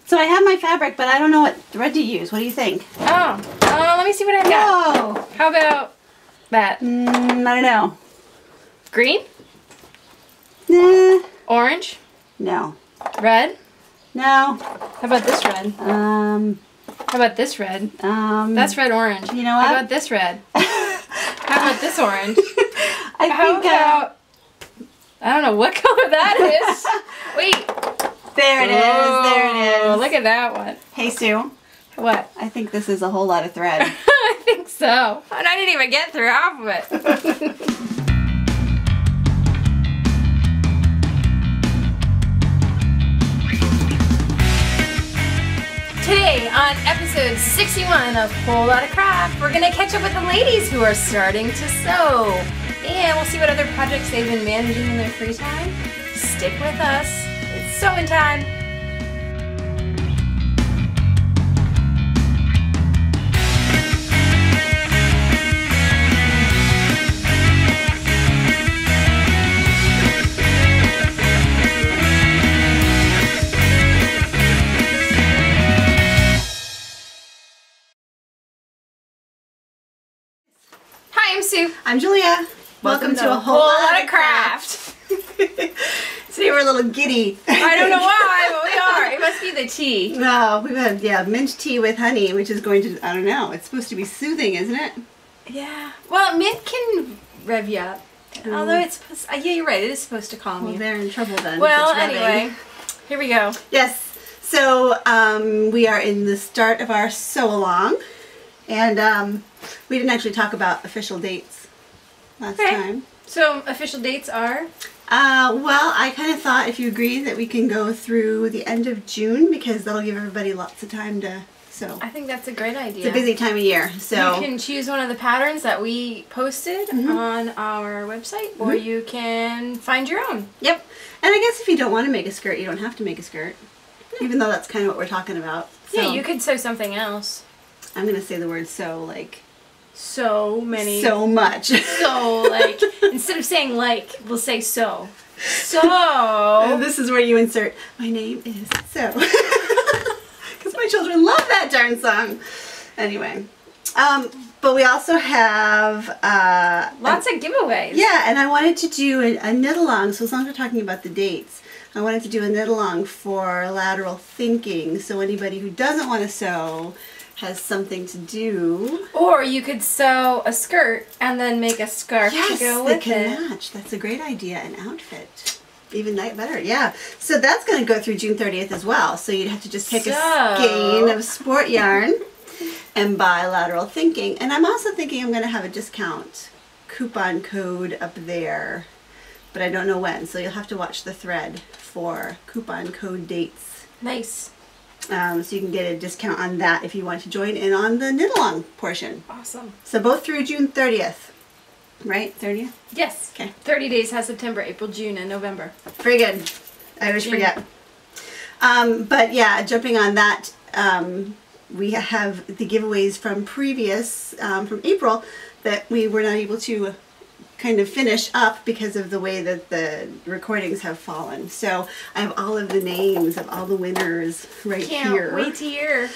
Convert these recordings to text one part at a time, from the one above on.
So I have my fabric, but I don't know what thread to use. What do you think? Oh, let me see what I got. Whoa! How about that? I don't know. Green? Nah. Orange? No. Red? No. How about this red? How about this red? That's red orange. You know what? How about this red? How about this orange? How about I don't know what color that is. Wait. There it is. There it is. Look at that one. Hey, Sue. What? I think this is a whole lot of thread. I think so. And I didn't even get through half of it. Today on episode 61 of Whole Lotta Craft, we're going to catch up with the ladies who are starting to sew. And we'll see what other projects they've been managing in their free time. Stick with us. It's sewing time. Hi, I'm Sue. I'm Julia. Welcome to a whole lot of craft. Today we're a little giddy. I don't know why, but we are. It must be the tea. No, we've had mint tea with honey, which is going to, I don't know, it's supposed to be soothing, isn't it? Yeah. Well, mint can rev you up. Although it's supposed, yeah, you're right. It is supposed to calm you. Well, they're in trouble then. Well, anyway, here we go. Yes. So we are in the start of our sew along, and we didn't actually talk about official dates last time. So official dates are? Well, I kind of thought, if you agree, that we can go through the end of June, because that'll give everybody lots of time to sew. I think that's a great idea. It's a busy time of year, so you can choose one of the patterns that we posted on our website, or you can find your own. Yep. And I guess if you don't want to make a skirt, you don't have to make a skirt, even though that's kind of what we're talking about. So, yeah, you could sew something else. I'm going to say the word sew like so many. So much. So, like, instead of saying like, we'll say so. So. And this is where you insert, my name is so. Because my children love that darn song. Anyway. But we also have... lots of giveaways. Yeah, and I wanted to do a knit-along, so as long as we're talking about the dates, I wanted to do a knit-along for lateral thinking, so anybody who doesn't want to sew has something to do. Or you could sew a skirt and then make a scarf to go with it. Yes, they can match. That's a great idea. An outfit. Even better, yeah. So that's going to go through June 30th as well. So you'd have to just take a skein of sport yarn and buy lateral thinking. And I'm also thinking I'm going to have a discount coupon code up there, but I don't know when. So you'll have to watch the thread for coupon code dates. Nice. So you can get a discount on that if you want to join in on the knit-along portion. Awesome. So both through June 30th, right? 30th? Yes. Okay. 30 days has September, April, June, and November. Very good. I always forget. But yeah, jumping on that, we have the giveaways from previous, from April, that we were not able to kind of finish up because of the way that the recordings have fallen. So I have all of the names of all the winners right here. Can't wait to hear.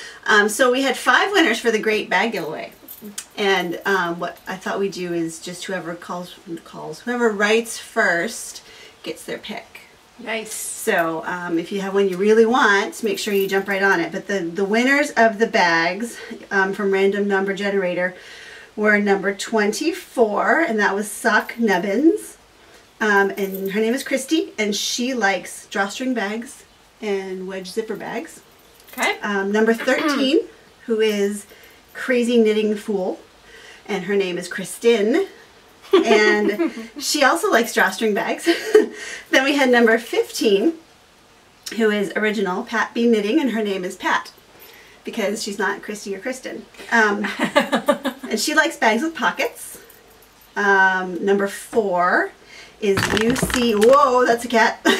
So we had 5 winners for the Great Bag Giveaway. And what I thought we'd do is just whoever whoever writes first gets their pick. Nice. So if you have one you really want, make sure you jump right on it. But the winners of the bags from Random Number Generator were number 24, and that was Sock Nubbins. And her name is Christy, and she likes drawstring bags and wedge zipper bags. Okay. Number 13, who is Crazy Knitting Fool, and her name is Kristin, and she also likes drawstring bags. Then we had number 15, who is Original Pat B Knitting, and her name is Pat, because she's not Christy or Kristen. And she likes bags with pockets. Number 4 is UC. Whoa, that's a cat. The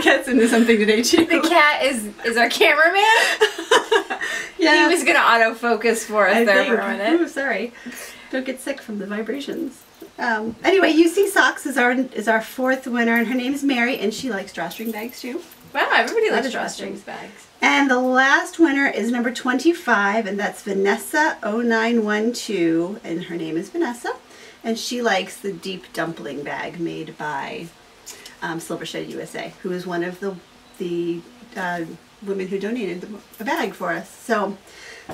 cat's into something today too. The cat is our cameraman. Yeah. He was gonna autofocus for us there for a minute. Ooh, sorry. Don't get sick from the vibrations. Anyway, UC Socks is our fourth winner, and her name is Mary, and she likes drawstring bags too. Wow, everybody likes drawstrings bags. And the last winner is number 25, and that's Vanessa0912, and her name is Vanessa, and she likes the deep dumpling bag made by Silvershed USA, who is one of the women who donated a bag for us. So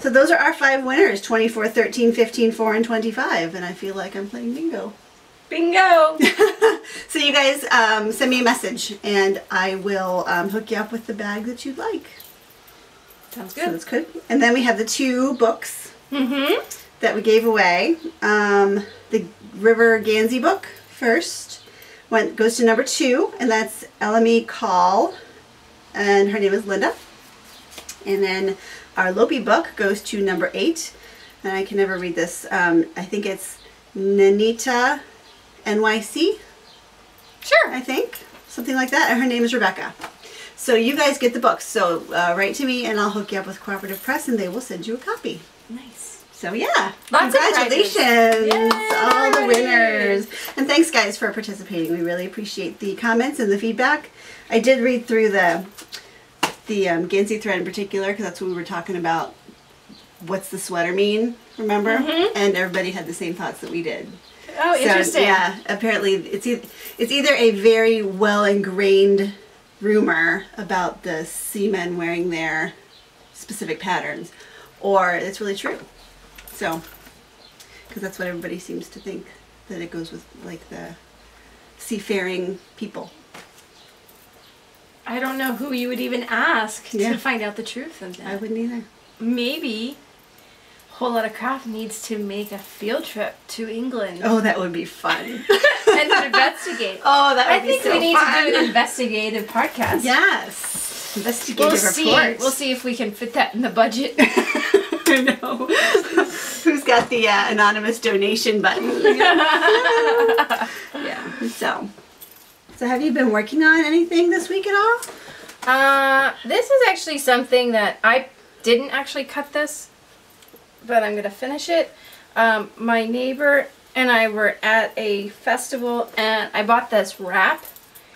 those are our 5 winners: 24, 13, 15, 4, and 25. And I feel like I'm playing bingo. Bingo! So you guys send me a message, and I will hook you up with the bag that you'd like. Sounds good. So that's good. And then we have the 2 books that we gave away. The River Gansey book first goes to number 2, and that's LME Call, and her name is Linda. And then our Lopi book goes to number 8, and I can never read this. I think it's Nanita NYC. Sure. I think. Something like that. And her name is Rebecca. So you guys get the books. So write to me and I'll hook you up with Cooperative Press and they will send you a copy. Nice. So yeah. Lots of congratulations. All the Yay! winners. And thanks guys for participating. We really appreciate the comments and the feedback. I did read through the Gansey thread in particular because that's what we were talking about. What's the sweater mean? Remember? And everybody had the same thoughts that we did. Oh, interesting. So, yeah, apparently it's either a very well ingrained rumor about the seamen wearing their specific patterns, or it's really true. So, because that's what everybody seems to think, that it goes with like the seafaring people. I don't know who you would even ask Yeah. to find out the truth of that. I wouldn't either. Maybe Whole Lotta Craft needs to make a field trip to England Oh, that would be fun. and investigate. Oh, that would I be think so we need fun. to do an investigative podcast. Yes. Investigative We'll see if we can fit that in the budget. I know. Who's got the anonymous donation button? Yeah. So have you been working on anything this week at all? This is actually something that I didn't actually cut this, but I'm going to finish it. My neighbor and I were at a festival and I bought this wrap.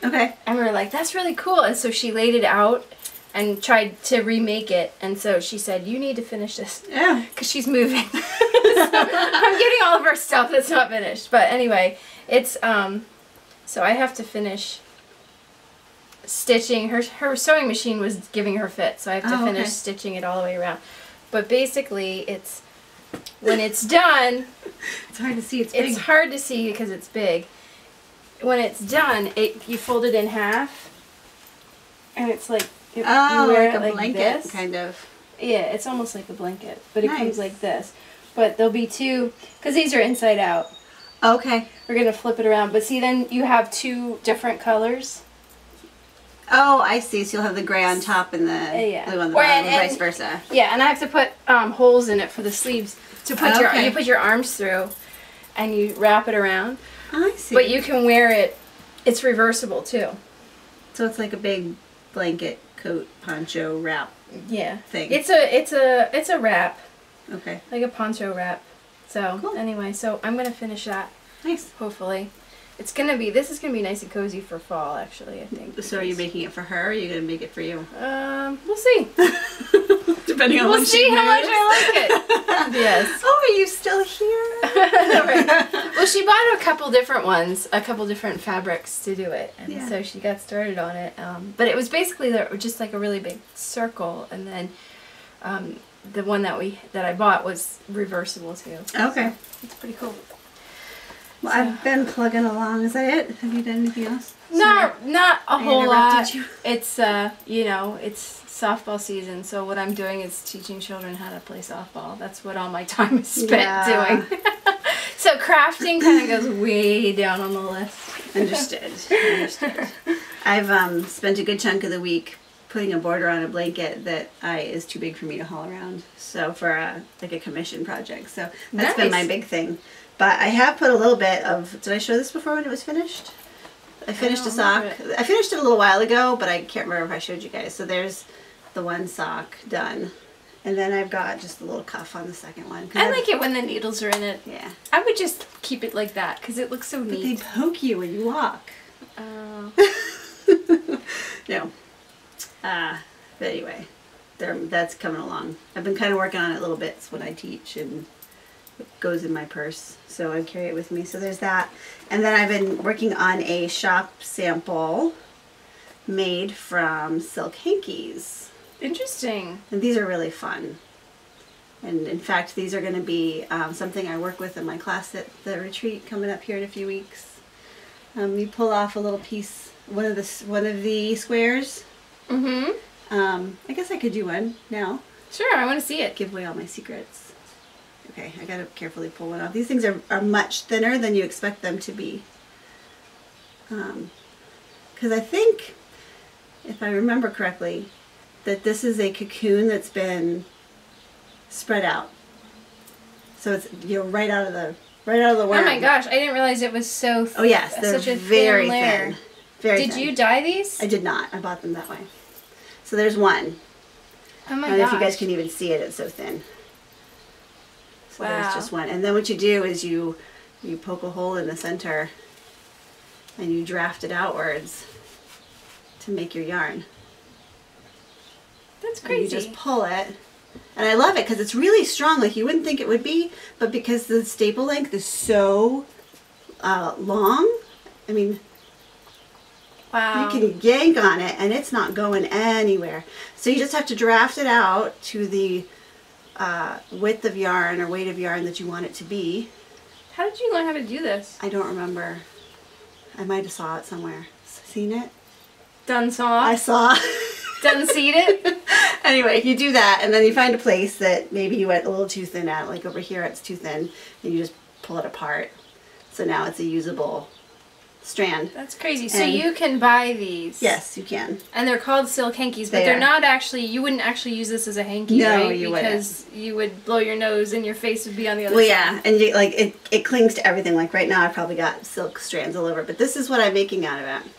Okay. And we were like, that's really cool. And so she laid it out and tried to remake it. And so she said, you need to finish this. Yeah. Because she's moving. So I'm getting all of her stuff that's not finished. But anyway, it's, so I have to finish stitching. Her sewing machine was giving her fit. So I have to finish stitching it all the way around. But basically, it's, when it's done, It's hard to see. It's big. it's hard to see because it's big. When it's done, you fold it in half, and it's like you wear like it a blanket, this. kind of. Yeah, it's almost like a blanket, but it Nice. comes like this. But there'll be 2, because these are inside out. Okay. We're gonna flip it around, but see, then you have 2 different colors. Oh, I see. So you'll have the gray on top and the Yeah. blue on the Or- bottom, and- and vice versa. Yeah, and I have to put holes in it for the sleeves to put Okay. you put your arms through, and you wrap it around. I see. But you can wear it. It's reversible too. So it's like a big blanket, coat, poncho, wrap Yeah. thing. It's a wrap, Okay. like a poncho wrap. So Cool. anyway, so I'm gonna finish that. Nice. Hopefully, this is gonna be nice and cozy for fall. Actually, I think. So are you making it for her, or are you going to make it for you? We'll see. Depending on We'll when see she how much moves. I like it. Yes. Oh, are you still here? Right. Well, she bought a couple different ones, a couple different fabrics to do it, and Yeah. so she got started on it. But it was basically just like a really big circle, and then the one that I bought was reversible too. Okay. So it's pretty cool. Well, I've been plugging along. Is that it? Have you done anything else? Not a whole interrupted lot. you? It's it's softball season, so what I'm doing is teaching children how to play softball. That's what all my time is spent doing. So crafting kind of goes way down on the list. Understood. Understood. I've spent a good chunk of the week putting a border on a blanket that is too big for me to haul around. So for like a commission project. So that's been my Nice. big thing. But I have put a little bit of. Did I show this before when it was finished? I finished a don't sock. remember I finished it a little while ago, but I can't remember if I showed you guys. So there's the one sock done, And then I've got just a little cuff on the second one. I like it when the needles are in it. Yeah. I would just keep it like that because it looks so But neat. they poke you when you walk. Oh. No. But anyway, that's coming along. I've been kind of working on it a little bit when I teach, and it goes in my purse, so I carry it with me. So there's that. And then I've been working on a shop sample made from silk hankies. Interesting. And these are really fun. And in fact, these are going to be something I work with in my class at the retreat coming up here in a few weeks. You pull off a little piece, one of the squares. Mm-hmm. I guess I could do one now. Sure, I want to see it. Give away all my secrets. Okay, I gotta carefully pull one off. These things are much thinner than you expect them to be. Because I think, if I remember correctly, that this is a cocoon that's been spread out. So it's right out of the worm. Oh my gosh, I didn't realize it was so Oh yes, they're such a very thin layer. thin. Very Did thin. you dye these? I did not. I bought them that way. So there's one. Oh my I don't know gosh. if you guys can even see it. It's so thin. So Wow. there's just one. And then what you do is you poke a hole in the center and you draft it outwards to make your yarn. That's And crazy. you just pull it. And I love it because it's really strong, like you wouldn't think it would be, but because the staple length is so long, I mean, wow. you can yank on it and it's not going anywhere. So you just have to draft it out to the width of yarn or weight of yarn that you want it to be. How did you learn how to do this? I don't remember. I might have saw it somewhere. Seen it? Done saw? I saw. Done seed it? Anyway, you do that and then you find a place that maybe you went a little too thin at. Like over here it's too thin and you just pull it apart. So now it's a usable strand. That's crazy. So And- you can buy these. Yes, you can. And they're called silk hankies, but They they're are. not actually, you wouldn't actually use this as a hanky, No, right? you wouldn't. Because you would blow your nose and your face would be on the other Well, side. yeah, and you, like it clings to everything. Like right now, I've probably got silk strands all over, but this is what I'm making out of it.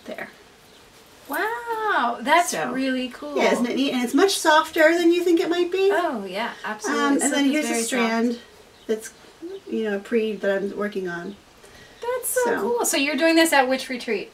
There. Wow, that's So, really cool. Yeah, isn't it neat? And it's much softer than you think it might be. Oh, yeah, absolutely. And Silk then is here's a very strand soft. that's, that I'm working on. That's so So- cool. So you're doing this at which retreat?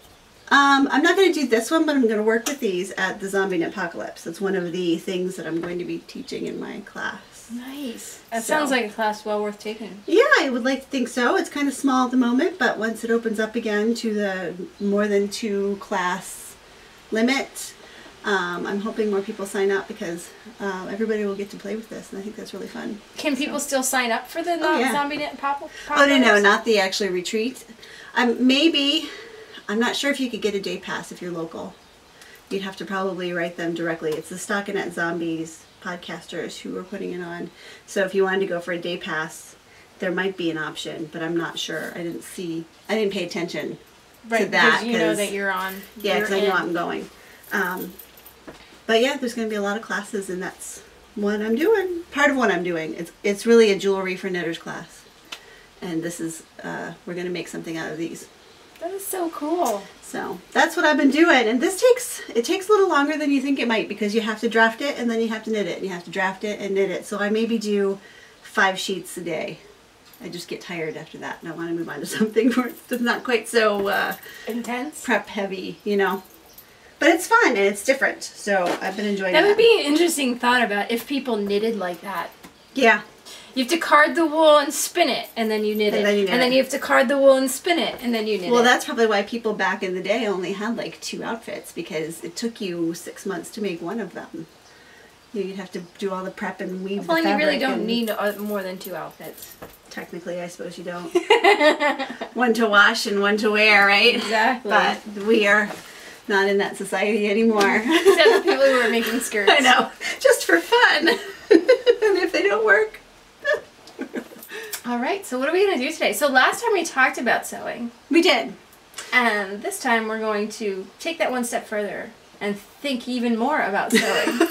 I'm not going to do this one, but I'm going to work with these at the Zombie Apocalypse. It's one of the things that I'm going to be teaching in my class. Nice. That So- sounds like a class well worth taking. Yeah, I would like to think so. It's kind of small at the moment, but once it opens up again to the more than 2 class limit, I'm hoping more people sign up because everybody will get to play with this, and I think that's really fun. Can people still sign up for the Oh, yeah. Zombie Knit Pop? Oh, no, not the actual retreat. Maybe, I'm not sure if you could get a day pass if you're local. You'd have to probably write them directly. It's the Stockinette Zombies podcasters who are putting it on. So if you wanted to go for a day pass, there might be an option, but I'm not sure. I didn't pay attention Right, to that. because you know that you're on. Yeah, because I you're know in. I'm going. But yeah, there's going to be a lot of classes, and that's what I'm doing. Part of what I'm doing. It's really a jewelry for knitters class, and this is we're going to make something out of these. That is so cool. So that's what I've been doing, and this takes a little longer than you think it might because you have to draft it and then you have to knit it, and you have to draft it and knit it. So I maybe do 5 sheets a day. I just get tired after that, and I want to move on to something where it's not quite so Intense. prep heavy, But it's fun and it's different, so I've been enjoying That that. would be an interesting thought about if people knitted like that. Yeah. You have to card the wool and spin it, and then you knit And it. then you knit and then it. you have to card the wool and spin it, and then you knit Well, it. that's probably why people back in the day only had like 2 outfits, because it took you 6 months to make one of them. You'd have to do all the prep and weave Well, the and you really fabric don't and- need more than 2 outfits. Technically, I suppose you don't. One to wash and one to wear, right? Exactly. But we are not in that society anymore. Except the people who are making skirts. I know. Just for fun. And if they don't work. All right, so what are we going to do today? So last time we talked about sewing, We did. and this time we're going to take that one step further and think even more about sewing.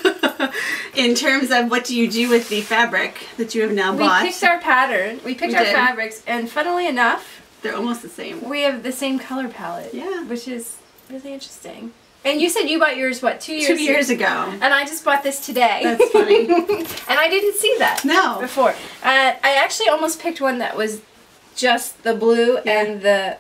In terms of what do you do with the fabric that you have now bought. We picked our pattern, we picked We our did. fabrics, and funnily enough, They're almost the same. we have the same color palette. Yeah. Which is really interesting. And you said you bought yours, what, 2 years 2 years ago. And I just bought this today. That's funny. And I didn't see that before. I actually almost picked one that was just the blue and the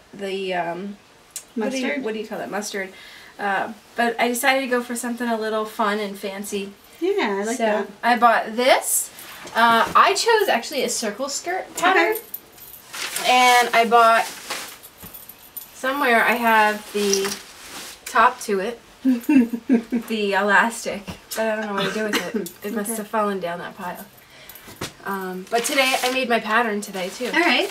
mustard? What do you call that? Mustard. But I decided to go for something a little fun and fancy. Yeah, I like that. I bought this. I chose actually a circle skirt pattern. Okay. And I bought, somewhere I have the top to it, the elastic, but I don't know what to do with it. It must have fallen down that pile. But today, I made my pattern today too. Alright.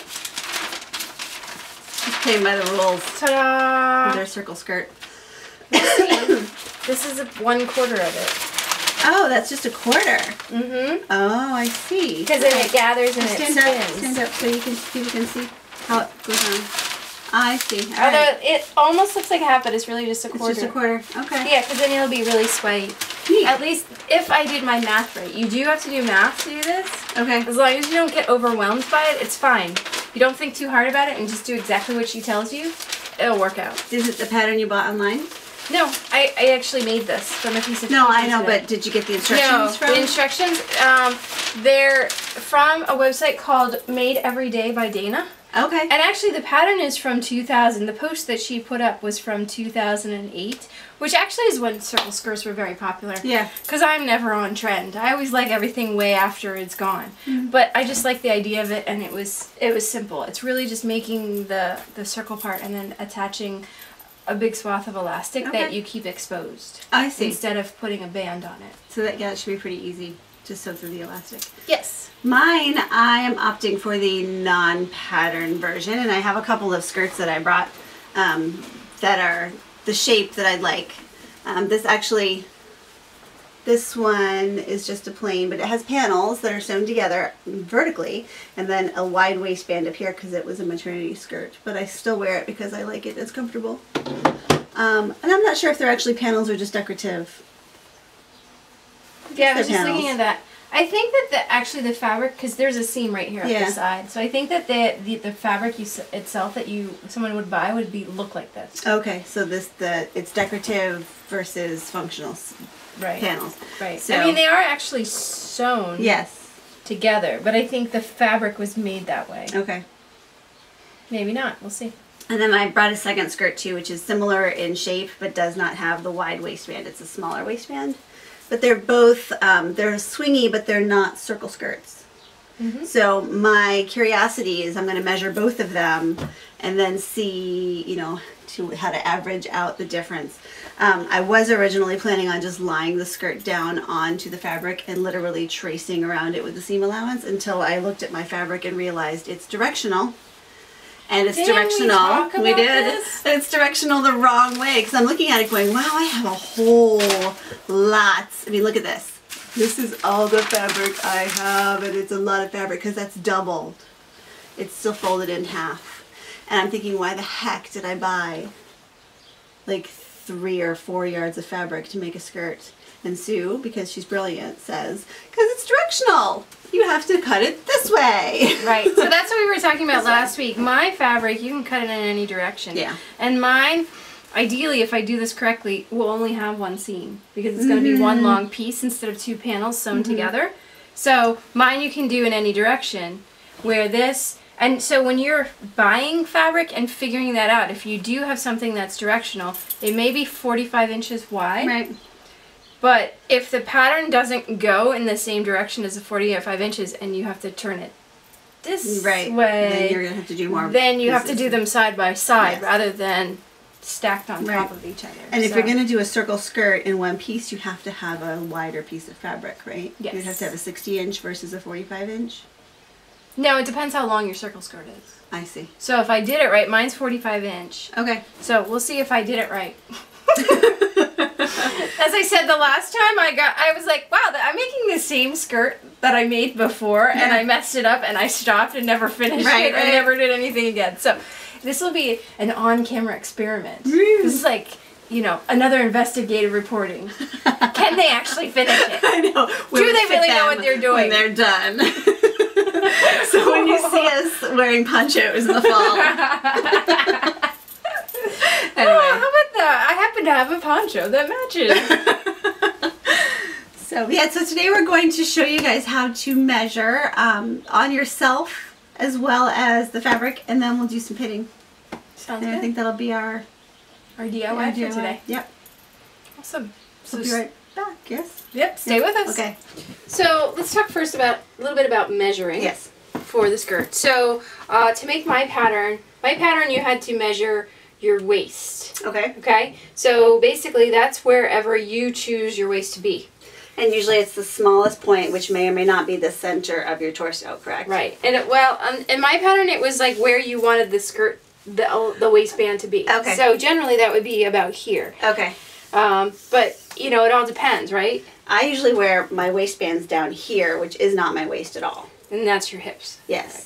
Just playing by the rules. Ta-da! With their circle skirt. This is 1/4 of it. Oh, that's just 1/4. Mm-hmm. Oh, I see. Because then it gathers and it Stand up so people can see how it goes on. I see. Although it almost looks like a half, but it's really just a 1/4. It's just 1/4. Okay. Yeah, because then it'll be really sweaty. Neat. At least if I did my math right. You do have to do math to do this. Okay. As long as you don't get overwhelmed by it, it's fine. You don't think too hard about it and just do exactly what she tells you, it'll work out. Is it the pattern you bought online? No, I actually made this from a piece of paper. No, I know, but did you get the instructions from? The instructions, they're from a website called Made Every Day by Dana. Okay. And actually the pattern is from 2000. The post that she put up was from 2008, which actually is when circle skirts were very popular. Yeah. Because I'm never on trend. I always like everything way after it's gone. Mm-hmm. But I just like the idea of it, and it was simple. It's really just making the circle part and then attaching a big swath of elastic that you keep exposed. I see. Instead of putting a band on it. So that should be pretty easy to sew through the elastic. Yes. Mine, I am opting for the non-pattern version, and I have a couple of skirts that I brought that are the shape that I'd like. This one is just a plain, but it has panels that are sewn together vertically, and then a wide waistband up here because it was a maternity skirt. But I still wear it because I like it. It's comfortable. And I'm not sure if they're actually panels or just decorative. Yeah, I was just thinking of that. I think that actually the fabric, because there's a seam right here at the side, so I think that the fabric itself that someone would buy would look like this. Okay, so it's decorative versus functional panels. Right. So, I mean, they are actually sewn together, but I think the fabric was made that way. Okay. Maybe not. We'll see. And then I brought a second skirt too, which is similar in shape, but does not have the wide waistband. It's a smaller waistband. But they're both, they're swingy, but they're not circle skirts. Mm-hmm. So my curiosity is I'm going to measure both of them and then see, how to average out the difference. I was originally planning on just lying the skirt down onto the fabric and literally tracing around it with the seam allowance until I looked at my fabric and realized it's directional. And it's directional. We did. It's directional the wrong way because I'm looking at it going, wow, I have a whole lot. I mean, look at this. This is all the fabric I have, and it's a lot of fabric because that's doubled. It's still folded in half. And I'm thinking, why the heck did I buy like 3 or 4 yards of fabric to make a skirt? And Sue, because she's brilliant, says, because it's directional. You have to cut it this way. Right. So that's what we were talking about last week. My fabric, you can cut it in any direction. Yeah. And mine, ideally, if I do this correctly, will only have one seam because it's going to be one long piece instead of 2 panels sewn together. So mine you can do in any direction. Where this, and so when you're buying fabric and figuring that out, if you do have something that's directional, it may be 45 inches wide. Right. But if the pattern doesn't go in the same direction as the 45 inches and you have to turn it this way, then you're going to have to do more. Then you have to do them side by side rather than stacked on top of each other. And if you're going to do a circle skirt in one piece, you have to have a wider piece of fabric, right? Yes. You'd have to have a 60-inch versus a 45-inch? No, it depends how long your circle skirt is. I see. So if I did it right, mine's 45-inch. Okay. So we'll see if I did it right. As I said the last time, I was like, wow, I'm making the same skirt that I made before, and I messed it up, and I stopped and never finished it, and never did anything again. So this will be an on-camera experiment. This is like, another investigative reporting. Can they actually finish it? I know. Do they really know what they're doing? When they're done. So when you see us wearing ponchos in the fall. Anyway. Oh, how about that. I happen to have a poncho that matches. So yeah, so today we're going to show you guys how to measure on yourself as well as the fabric, and then we'll do some pinning. Sounds and good. I think that'll be our DIY for today. Yep. Awesome. So we'll be right back, yes? Yep, stay with us. Okay. So let's talk first about a little bit about measuring. Yes. For the skirt. So to make my pattern you had to measure your waist. Okay. Okay? So basically that's wherever you choose your waist to be. And usually it's the smallest point, which may or may not be the center of your torso, correct? Right. And in my pattern it was like where you wanted the skirt, the waistband to be. Okay. So generally that would be about here. Okay. But you know, it all depends, right? I usually wear my waistbands down here, which is not my waist at all. And that's your hips. Yes.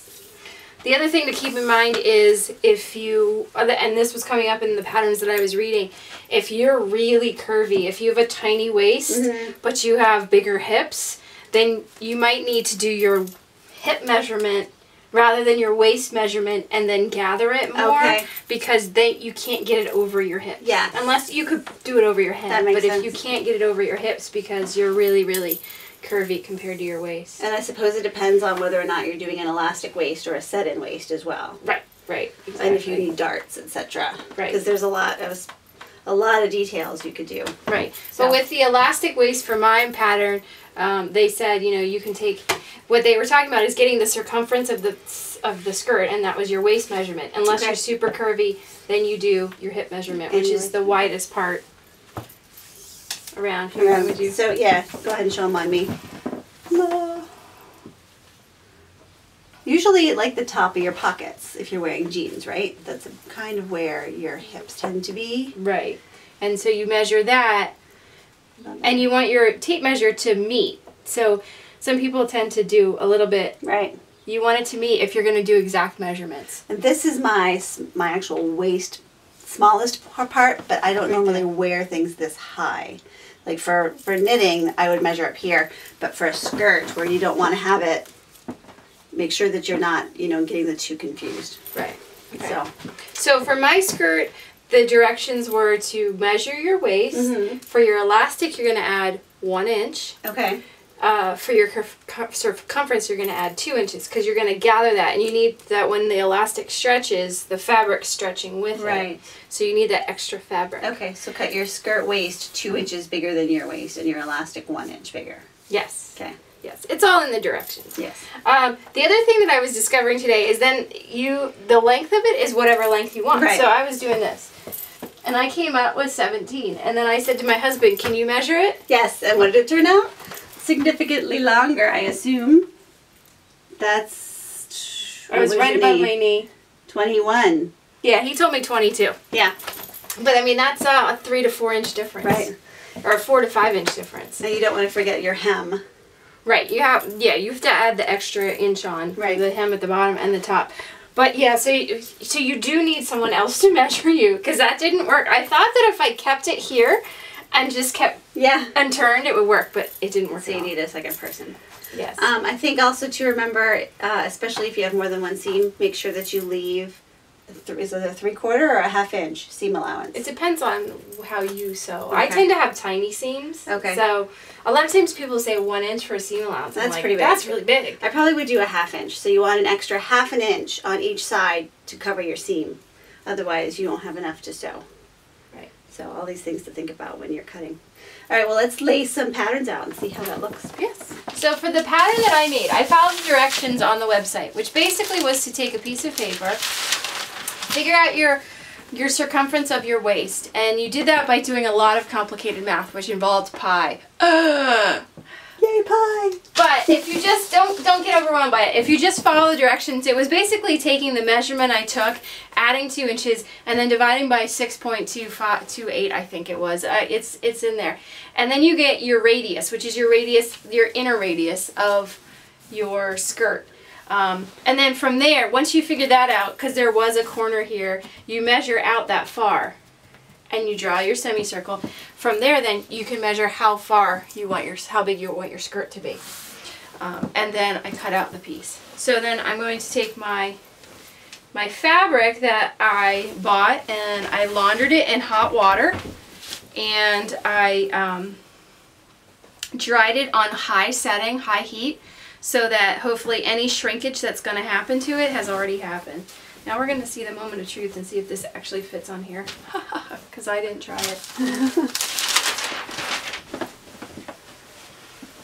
The other thing to keep in mind is if you, and this was coming up in the patterns that I was reading, if you're really curvy, if you have a tiny waist, but you have bigger hips, then you might need to do your hip measurement rather than your waist measurement and then gather it more, because then you can't get it over your hips. Yeah. Unless you could do it over your head. That makes sense. If you can't get it over your hips because you're really, really curvy compared to your waist. And I suppose it depends on whether or not you're doing an elastic waist or a set-in waist as well. Right, exactly. And if you need darts, etc. Right. Because there's a lot of details you could do. Right. So But with the elastic waist for my pattern, they said, you know, you can take, what they were talking about is getting the circumference of the skirt, and that was your waist measurement. Unless you're super curvy, then you do your hip measurement, which is the widest part around here. Would you? So yeah, go ahead and show them on me. Usually like the top of your pockets if you're wearing jeans, right? That's kind of where your hips tend to be. Right. And so you measure that, and you want your tape measure to meet. So some people tend to do a little bit. Right. You want it to meet if you're going to do exact measurements. And this is my actual waist smallest part, but I don't normally wear things this high. Like for knitting, I would measure up here, but for a skirt where you don't want to have it, make sure that you're not, you know, getting the two confused. Right. Okay. So for my skirt, the directions were to measure your waist. For your elastic, you're going to add 1 inch. Okay. For your circumference, you're going to add 2 inches because you're going to gather that, and you need that when the elastic stretches, the fabric stretching with it. So you need that extra fabric. Okay, so cut your skirt waist 2 inches bigger than your waist, and your elastic 1 inch bigger. Yes. Okay. Yes, it's all in the directions. Yes. The other thing that I was discovering today is then the length of it is whatever length you want. Right. So I was doing this, and I came up with 17, and then I said to my husband, "Can you measure it?" Yes, and what did it turn out? Significantly longer, I assume. That's... I was right above my knee. 21. Yeah, he told me 22. Yeah. But I mean, that's a 3 to 4 inch difference. Right. Or a 4 to 5 inch difference. Now you don't want to forget your hem. Right. You have to add the extra inch on. Right. The hem at the bottom and the top. But yeah, so you do need someone else to measure you, because that didn't work. I thought that if I kept it here and just kept and turned, it would work, but it didn't work. So you need a second person. Yes. I think also to remember, especially if you have more than one seam, make sure that you leave, is it a 3/4 or a 1/2 inch seam allowance? It depends on how you sew. Okay. I tend to have tiny seams. Okay. So a lot of times people say 1 inch for a seam allowance. That's like, pretty big. That's really big. I probably would do a 1/2 inch. So you want an extra 1/2 inch on each side to cover your seam. Otherwise you don't have enough to sew. Right. So all these things to think about when you're cutting. All right, well, let's lay some patterns out and see how that looks. Yes. So for the pattern that I made, I followed the directions on the website, which basically was to take a piece of paper, figure out your circumference of your waist, and you did that by doing a lot of complicated math, which involved pi. Yay, pi! But if you just don't get overwhelmed by it. If you just follow the directions, it was basically taking the measurement I took, adding 2 inches, and then dividing by 6.28, I think it was. It's in there, and then you get your radius, which is your inner radius of your skirt. And then from there, once you figure that out, because there was a corner here, you measure out that far, and you draw your semicircle. From there, then you can measure how big you want your skirt to be. And then I cut out the piece. So then I'm going to take my my fabric that I bought, and I laundered it in hot water, and I dried it on high setting, high heat, so that hopefully any shrinkage that's going to happen to it has already happened. Now we're going to see the moment of truth and see if this actually fits on here, because I didn't try it.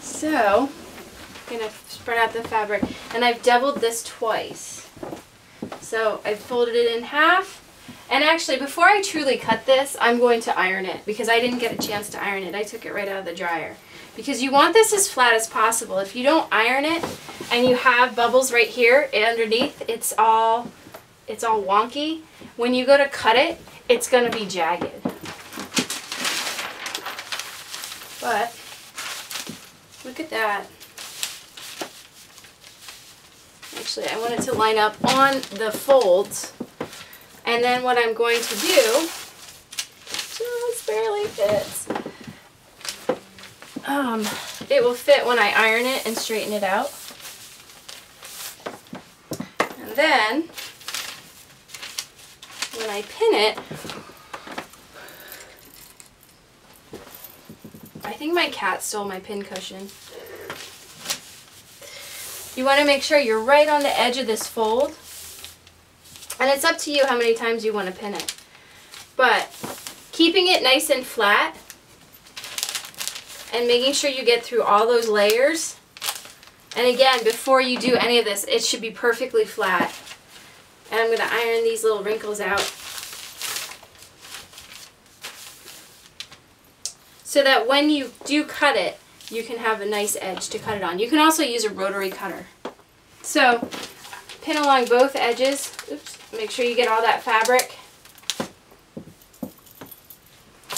So, I'm going to spread out the fabric, and I've doubled this twice. So I folded it in half, and actually before I truly cut this, I'm going to iron it, because I didn't get a chance to iron it. I took it right out of the dryer. Because you want this as flat as possible. If you don't iron it and you have bubbles right here underneath, it's all wonky. When you go to cut it, it's going to be jagged. But look at that. Actually, I want it to line up on the folds. And then what I'm going to do, just barely fits. It will fit when I iron it and straighten it out. And then, when I pin it, I think my cat stole my pin cushion. You want to make sure you're right on the edge of this fold. And it's up to you how many times you want to pin it. But keeping it nice and flat and making sure you get through all those layers. And again, before you do any of this, it should be perfectly flat. And I'm going to iron these little wrinkles out so that when you do cut it, you can have a nice edge to cut it on. You can also use a rotary cutter. So pin along both edges. Oops, make sure you get all that fabric.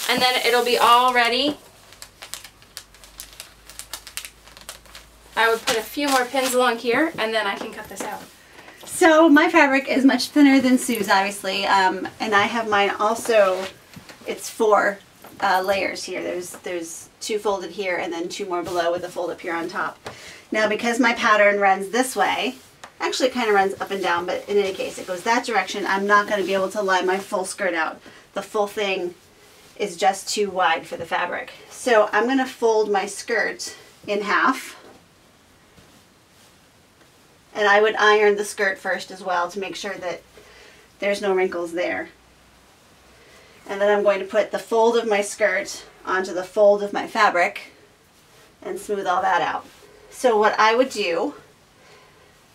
And then it'll be all ready. I would put a few more pins along here, and then I can cut this out. So my fabric is much thinner than Sue's, obviously, and I have mine also. It's 4 layers here. There's 2 folded here, and then 2 more below with a fold up here on top. Now, because my pattern runs this way, actually it kind of runs up and down, but in any case, it goes that direction. I'm not going to be able to line my full skirt out. The full thing is just too wide for the fabric. So I'm going to fold my skirt in half. And I would iron the skirt first as well to make sure that there's no wrinkles there. And then I'm going to put the fold of my skirt onto the fold of my fabric and smooth all that out. So what I would do,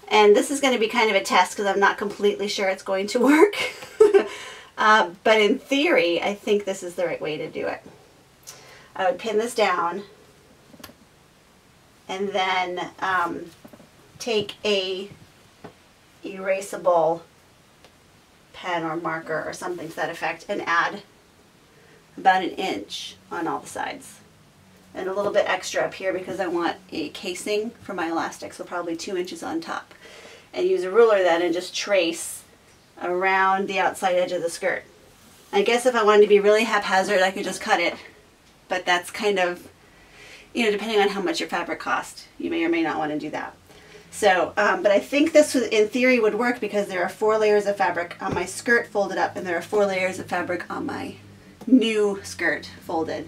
and this is going to be kind of a test because I'm not completely sure it's going to work, but in theory, I think this is the right way to do it. I would pin this down and then take a erasable pen or marker or something to that effect and add about 1 inch on all the sides and a little bit extra up here because I want a casing for my elastic, so probably 2 inches on top, and use a ruler then and just trace around the outside edge of the skirt. I guess if I wanted to be really haphazard I could just cut it, but that's kind of, you know, depending on how much your fabric costs, you may or may not want to do that. So, but I think this in theory would work because there are 4 layers of fabric on my skirt folded up and there are 4 layers of fabric on my new skirt folded.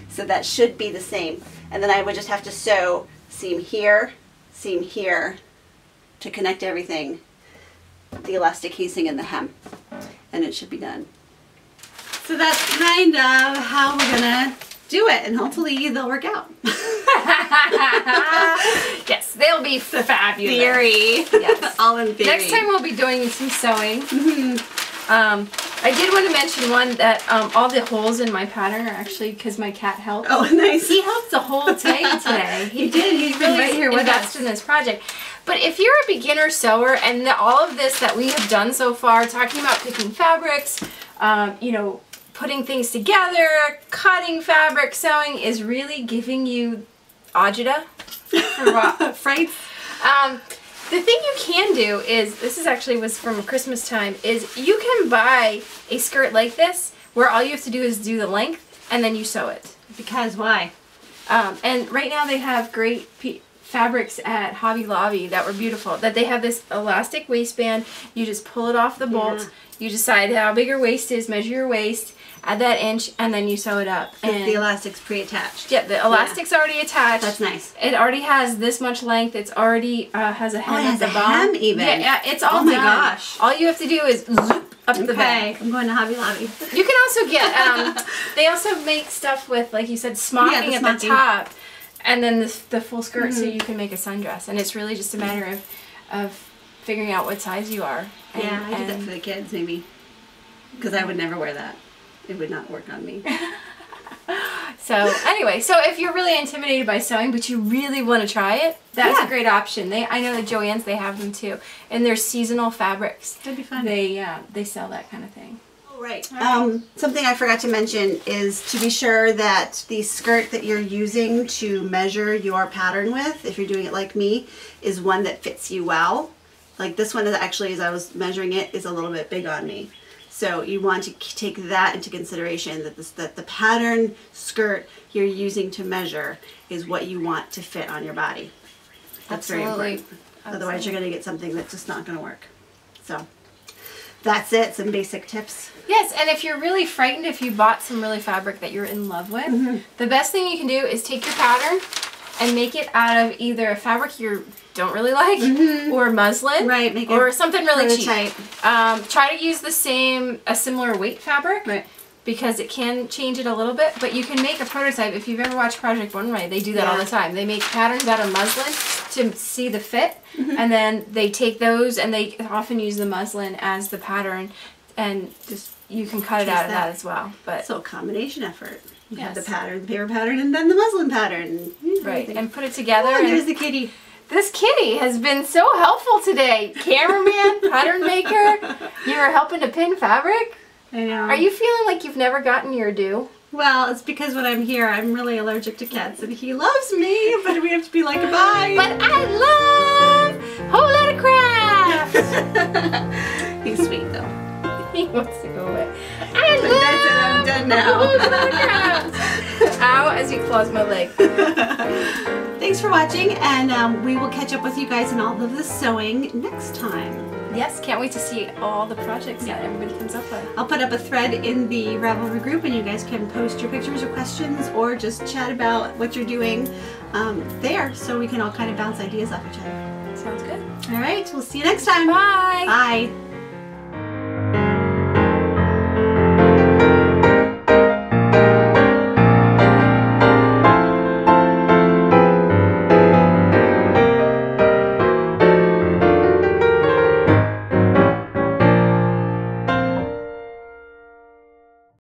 So that should be the same. And then I would just have to sew seam here to connect everything, the elastic casing and the hem, and it should be done. So that's kind of how we're gonna do it, and hopefully they'll work out. Yes, they'll be fabulous. Theory. Yes. All in theory. Next time we'll be doing some sewing. I did want to mention one that all the holes in my pattern are actually because my cat helped. Oh, nice. He helped the whole thing today. He did. He's really right here with us in this project. But if you're a beginner sewer and all of this that we have done so far, talking about picking fabrics, you know, putting things together, cutting fabric, sewing is really giving you agita for frights. The thing you can do is, this is actually was from Christmas time, is you can buy a skirt like this where all you have to do is do the length and then you sew it. Because why? And right now they have great fabrics at Hobby Lobby that were beautiful. That they have this elastic waistband. You just pull it off the bolt. Yeah. You decide how big your waist is, measure your waist, add that inch, and then you sew it up. And the elastic's pre-attached. yeah, the elastic's already attached. That's nice. It already has this much length. It's already has a hem at the bottom. Hem even. Yeah, it's all Oh my done. gosh. All you have to do is zoop up the back. I'm going to Hobby Lobby. You can also get, they also make stuff with, like you said, smocking at the top, and then the full skirt, so you can make a sundress. And it's really just a matter of figuring out what size you are. And, yeah, I did that for the kids, maybe. Because I would never wear that. It would not work on me. So anyway, so if you're really intimidated by sewing, but you really want to try it, that's a great option. I know that Joann's, they have them too, and they're seasonal fabrics. That'd be fun. They sell that kind of thing. Oh, right. Something I forgot to mention is to be sure that the skirt that you're using to measure your pattern with, if you're doing it like me, is one that fits you well. Like this one is actually, as I was measuring it, is a little bit big on me. So you want to take that into consideration, that the pattern skirt you're using to measure is what you want to fit on your body. That's very important. Otherwise you're going to get something that's just not going to work. So that's it, some basic tips. Yes, and if you're really frightened if you bought some really fabric that you're in love with, the best thing you can do is take your pattern and make it out of either a fabric you don't really like or muslin, right? Make it or something really cheap. tight. Try to use a similar weight fabric, right? Because it can change it a little bit. But you can make a prototype. If you've ever watched Project One Way, they do that all the time. They make patterns out of muslin to see the fit, and then they take those and they often use the muslin as the pattern, and just you can cut it out of that as well. But so combination effort. You have the pattern, the paper pattern, and then the muslin pattern. Right, and put it together. Oh, and there's the kitty. This kitty has been so helpful today. Cameraman, pattern maker, you were helping to pin fabric. I know. Are you feeling like you've never gotten your due? Well, it's because when I'm here, I'm really allergic to cats, and he loves me, but we have to be like, bye. But I love Whole Lotta Craft. He's sweet, though. He wants to go away. I'm done now. Whole Lotta Craft. Ow, as he claws my leg. Thanks for watching, and we will catch up with you guys in all of the sewing next time. Yes, can't wait to see all the projects that everybody comes up with. I'll put up a thread in the Ravelry group, and you guys can post your pictures or questions, or just chat about what you're doing there, so we can all kind of bounce ideas off each other. Sounds good. All right, we'll see you next time. Bye. Bye.